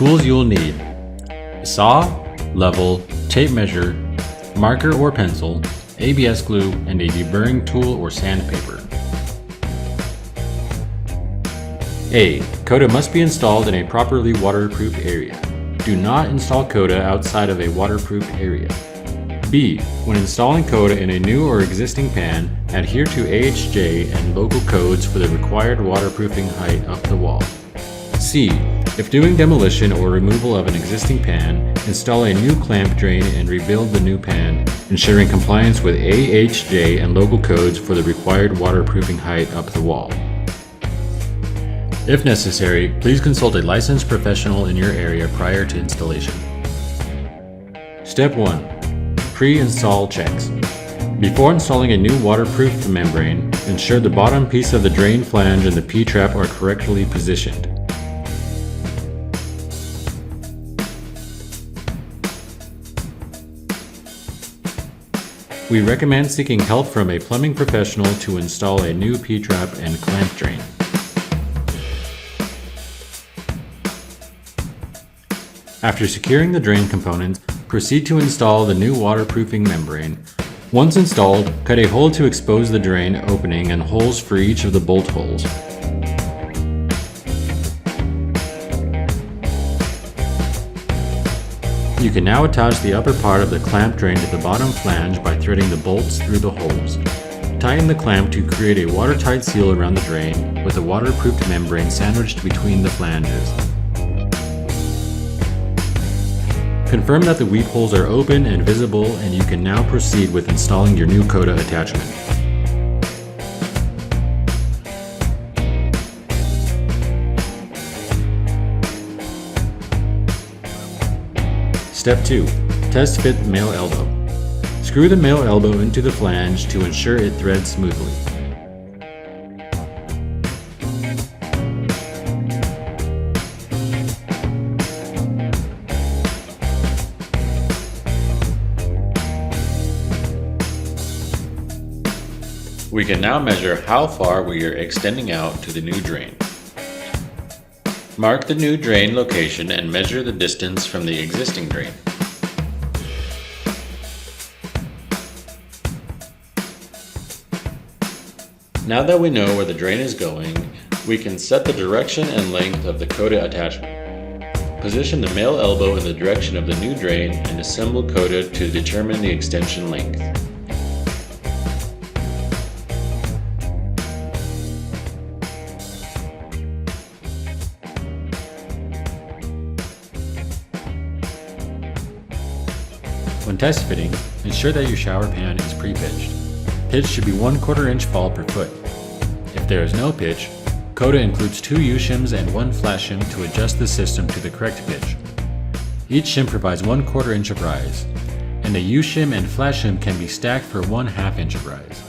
Tools you'll need: a saw, level, tape measure, marker or pencil, ABS glue, and a deburring tool or sandpaper. A. CODA must be installed in a properly waterproof area. Do not install CODA outside of a waterproof area. B. When installing CODA in a new or existing pan, adhere to AHJ and local codes for the required waterproofing height of the wall. C. If doing demolition or removal of an existing pan, install a new clamp drain and rebuild the new pan, ensuring compliance with AHJ and local codes for the required waterproofing height up the wall. If necessary, please consult a licensed professional in your area prior to installation. Step 1. Pre-install checks. Before installing a new waterproof membrane, ensure the bottom piece of the drain flange and the P-trap are correctly positioned. We recommend seeking help from a plumbing professional to install a new P-trap and clamp drain. After securing the drain components, proceed to install the new waterproofing membrane. Once installed, cut a hole to expose the drain opening and holes for each of the bolt holes. You can now attach the upper part of the clamp drain to the bottom flange by threading the bolts through the holes. Tighten the clamp to create a watertight seal around the drain, with the waterproofed membrane sandwiched between the flanges. Confirm that the weep holes are open and visible, and you can now proceed with installing your new CODA attachment. Step 2. Test fit male elbow. Screw the male elbow into the flange to ensure it threads smoothly. We can now measure how far we are extending out to the new drain. Mark the new drain location and measure the distance from the existing drain. Now that we know where the drain is going, we can set the direction and length of the CODA attachment. Position the male elbow in the direction of the new drain and assemble CODA to determine the extension length. When test fitting, ensure that your shower pan is pre-pitched. Pitch should be 1/4 inch fall per foot. If there is no pitch, CODA includes 2 U-shims and 1 flat shim to adjust the system to the correct pitch. Each shim provides 1/4 inch of rise, and the U-shim and flat shim can be stacked for 1/2 inch of rise.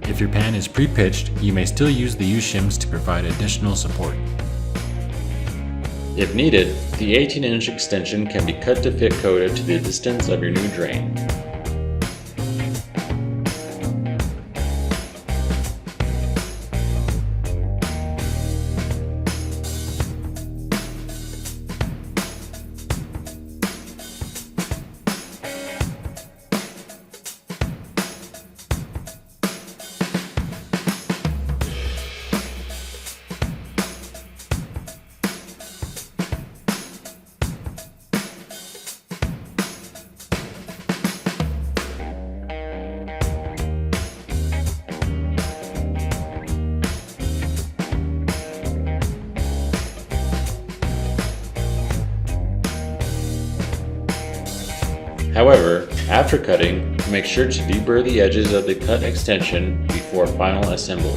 If your pan is pre-pitched, you may still use the U-shims to provide additional support. If needed, the 18-inch extension can be cut to fit CODA to the distance of your new drain. However, after cutting, make sure to deburr the edges of the cut extension before final assembly.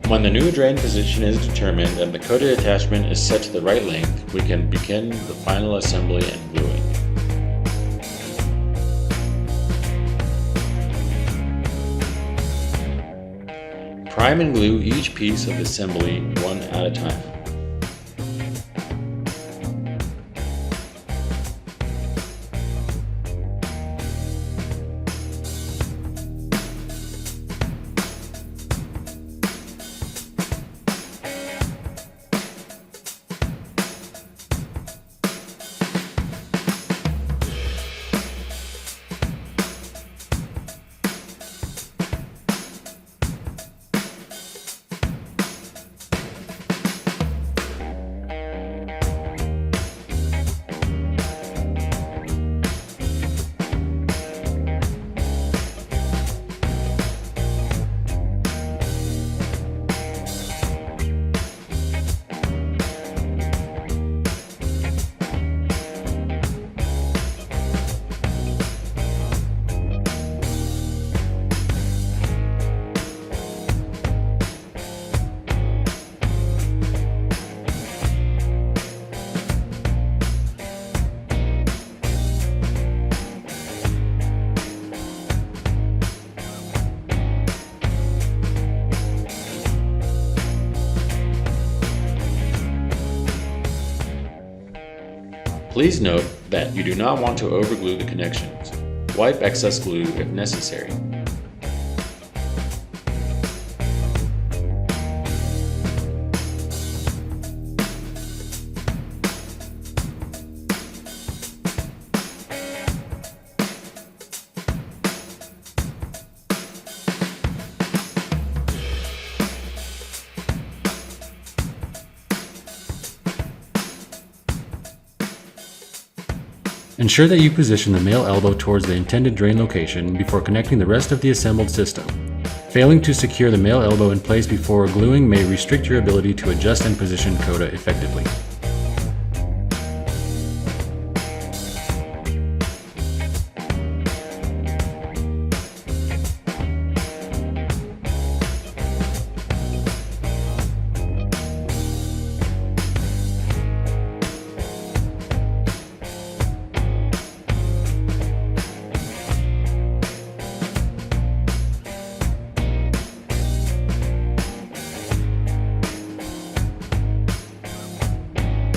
When the new drain position is determined and the CODA attachment is set to the right length, we can begin the final assembly and gluing. Prime and glue each piece of assembly one at a time. Please note that you do not want to overglue the connections. Wipe excess glue if necessary. Ensure that you position the male elbow towards the intended drain location before connecting the rest of the assembled system. Failing to secure the male elbow in place before gluing may restrict your ability to adjust and position CODA effectively.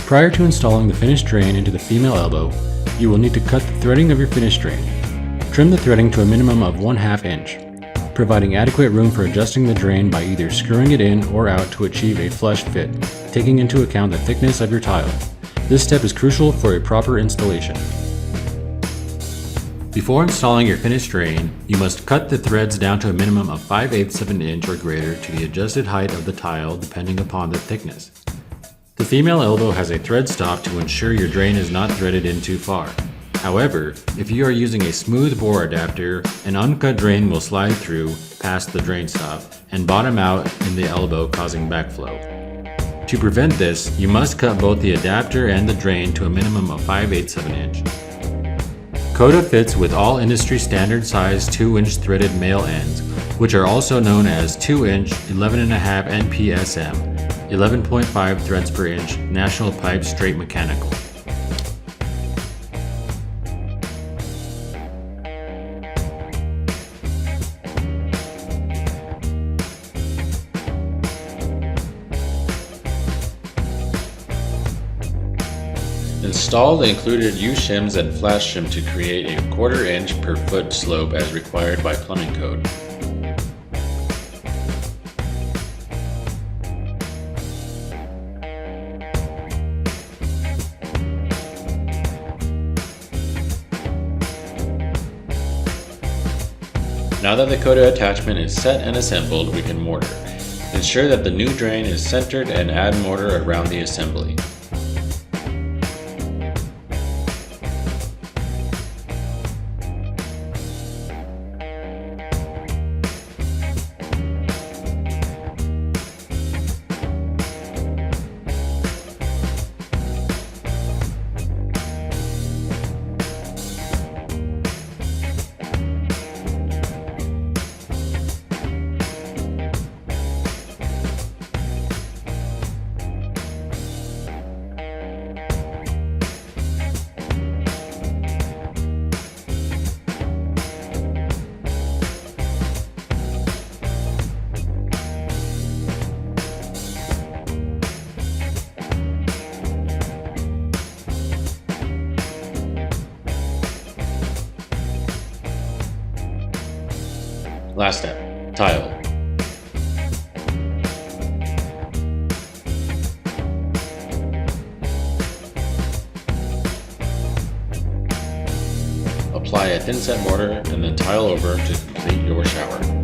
Prior to installing the finished drain into the female elbow, you will need to cut the threading of your finished drain. Trim the threading to a minimum of 1/2 inch, providing adequate room for adjusting the drain by either screwing it in or out to achieve a flush fit, taking into account the thickness of your tile. This step is crucial for a proper installation. Before installing your finished drain, you must cut the threads down to a minimum of 5/8 of an inch or greater to the adjusted height of the tile depending upon the thickness. The female elbow has a thread stop to ensure your drain is not threaded in too far. However, if you are using a smooth bore adapter, an uncut drain will slide through past the drain stop and bottom out in the elbow, causing backflow. To prevent this, you must cut both the adapter and the drain to a minimum of 5/8 of an inch. CODA fits with all industry standard size 2-inch threaded male ends, which are also known as 2-inch 11.5 NPSM. 11.5 threads per inch, National Pipe Straight Mechanical. Install the included U-shims and flash shim to create a 1/4 inch per foot slope as required by plumbing code. Now that the CODA attachment is set and assembled, we can mortar. Ensure that the new drain is centered and add mortar around the assembly. Last step, tile. Apply a thin set mortar and then tile over to complete your shower.